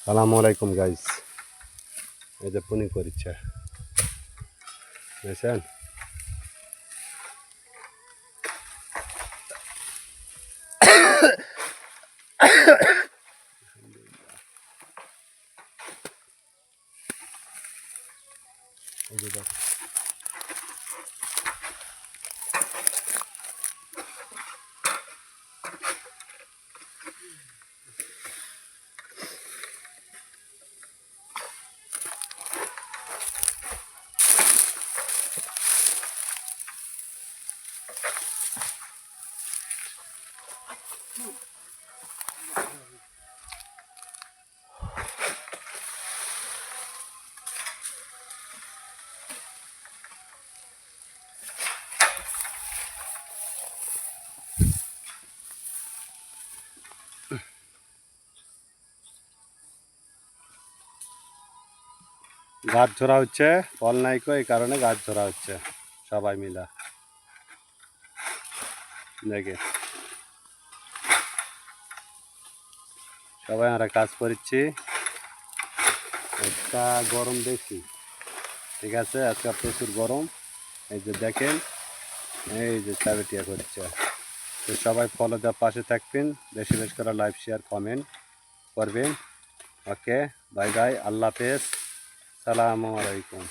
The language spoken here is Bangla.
সালামু আলাইকুম গাইস, এই যে পুনি করিচ্ছে বুঝছেন। গাছ ধরা হচ্ছে, ফল নাই কো, এই কারণে গাছ ধরা হচ্ছে সবাই মিলা। দেখে সবাই আমরা কাজ করছি। একটা গরম বেশি, ঠিক আছে, আজকে প্রচুর গরম। এই যে দেখেন, এই যে চাবিটিয়া করছে। তো সবাই ফলো দেওয়ার পাশে থাকবেন, বেশি বেশি করে লাইভ শেয়ার কমেন্ট করবেন। ওকে, বাই বাই, আল্লাহ হাফেজ, সালামু আলাইকুম।